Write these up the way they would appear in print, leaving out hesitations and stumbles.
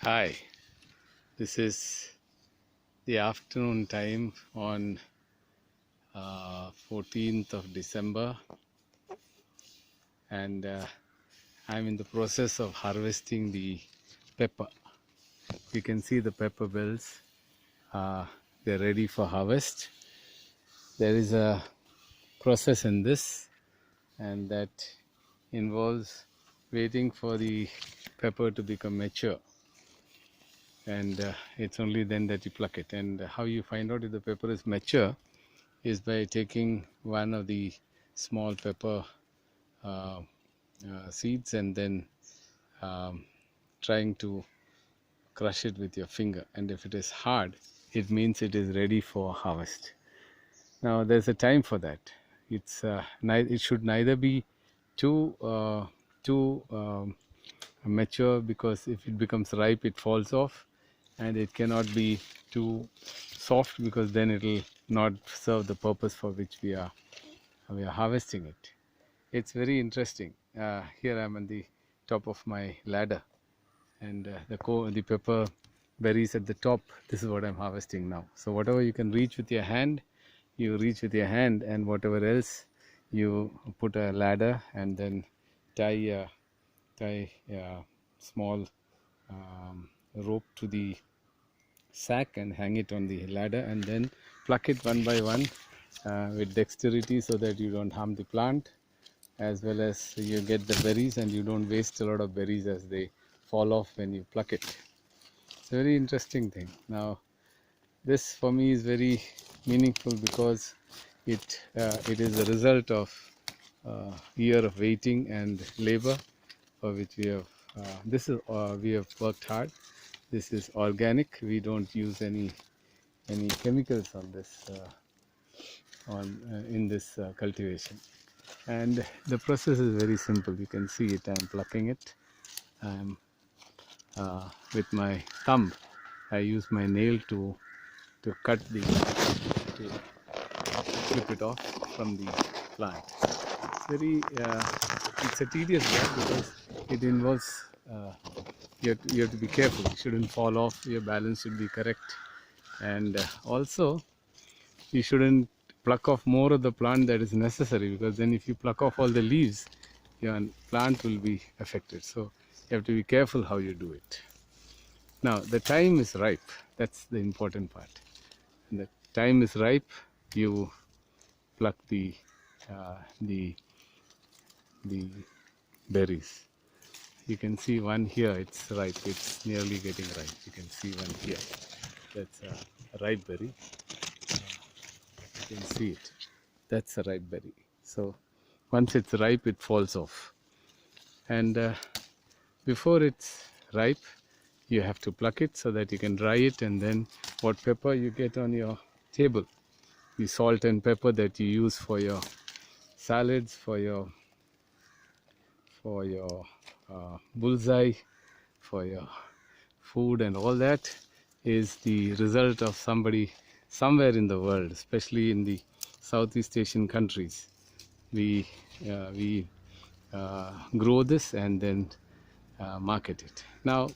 Hi, this is the afternoon time on 14th of December, and I'm in the process of harvesting the pepper. You can see the pepper bells, they're ready for harvest. There is a process in this, and that involves waiting for the pepper to become mature, and it's only then that you pluck it. And how you find out if the pepper is mature is by taking one of the small pepper uh, seeds and then um, trying to crush it with your finger, and if it is hard, it means it is ready for harvest. Now there's a time for that. It should neither be too mature, because if it becomes ripe it falls off, and it cannot be too soft, because then it will not serve the purpose for which we are harvesting it. It's very interesting. Here I'm on the top of my ladder, and the pepper berries at the top. This is what I'm harvesting now. So whatever you can reach with your hand, you reach with your hand, and whatever else, you put a ladder and then tie a small rope to the sack and hang it on the ladder, and then pluck it one by one with dexterity, so that you don't harm the plant, as well as you get the berries and you don't waste a lot of berries as they fall off when you pluck it. It's a very interesting thing. Now this for me is very meaningful, because it is the result of year of waiting and labor, for which we have we have worked hard. This is organic. We don't use any chemicals on this in this cultivation. And the process is very simple. You can see it. I'm plucking it. I'm with my thumb. I use my nail to cut to clip it off from the plant. It's a tedious job, because it involves you have to be careful. You shouldn't fall off. Your balance should be correct, and also you shouldn't pluck off more of the plant that is necessary, because then if you pluck off all the leaves, your plant will be affected. So you have to be careful how you do it. Now the time is ripe. That's the important part. When the time is ripe, you pluck the berries. You can see one here, it's ripe. It's nearly getting ripe. You can see one here. That's a ripe berry. You can see it. That's a ripe berry. So once it's ripe, it falls off. And before it's ripe, you have to pluck it so that you can dry it, and then what pepper you get on your table, the salt and pepper that you use for your salads, for your bullseye, for your food and all that, is the result of somebody somewhere in the world, especially in the Southeast Asian countries. We grow this and then market it. Now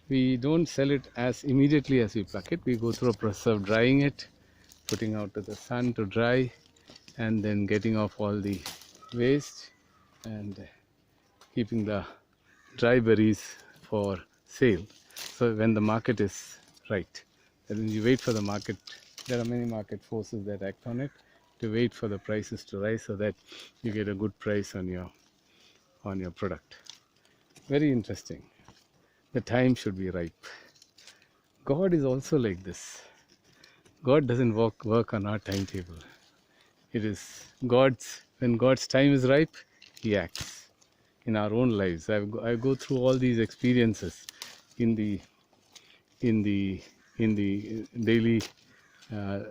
we don't sell it as immediately as we pluck it. We go through a process of drying it, putting out to the sun to dry, and then getting off all the waste, and keeping the dry berries for sale. So when the market is right, then you wait for the market. There are many market forces that act on it, to wait for the prices to rise, so that you get a good price on your product. Very interesting. The time should be ripe. God is also like this. God doesn't work on our timetable. It is when God's time is ripe, He acts in our own lives. I go through all these experiences in the daily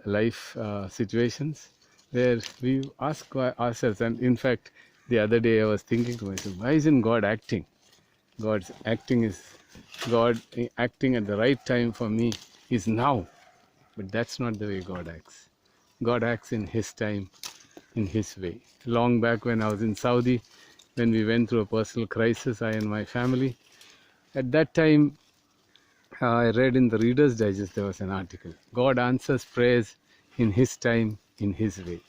life situations, where we ask ourselves. And in fact, the other day I was thinking to myself, why isn't God acting? God acting at the right time for me is now. But that's not the way God acts. God acts in His time, in His way. Long back when I was in Saudi, when we went through a personal crisis, I and my family, at that time I read in the Reader's Digest there was an article. God answers prayers in His time, in His way.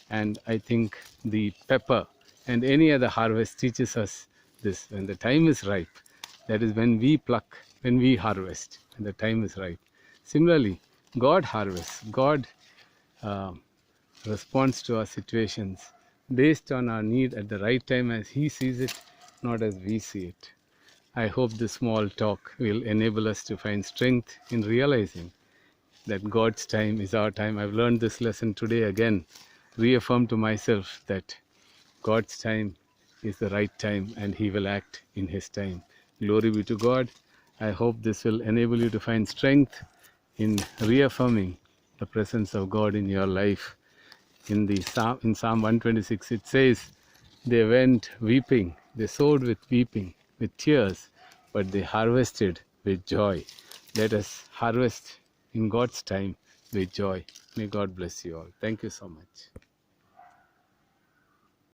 And I think the pepper and any other harvest teaches us this. When the time is ripe, that is when we pluck, when we harvest, and the time is ripe. Similarly, God harvests. God responds to our situations based on our need at the right time as He sees it, not as we see it. I hope this small talk will enable us to find strength in realizing that God's time is our time. I've learned this lesson today again, reaffirmed to myself that God's time is the right time and He will act in His time. Glory be to God. I hope this will enable you to find strength in reaffirming the presence of God in your life. In Psalm 126 it says, they went weeping, they sowed with weeping, with tears, but they harvested with joy. Let us harvest in God's time with joy. May God bless you all. Thank you so much.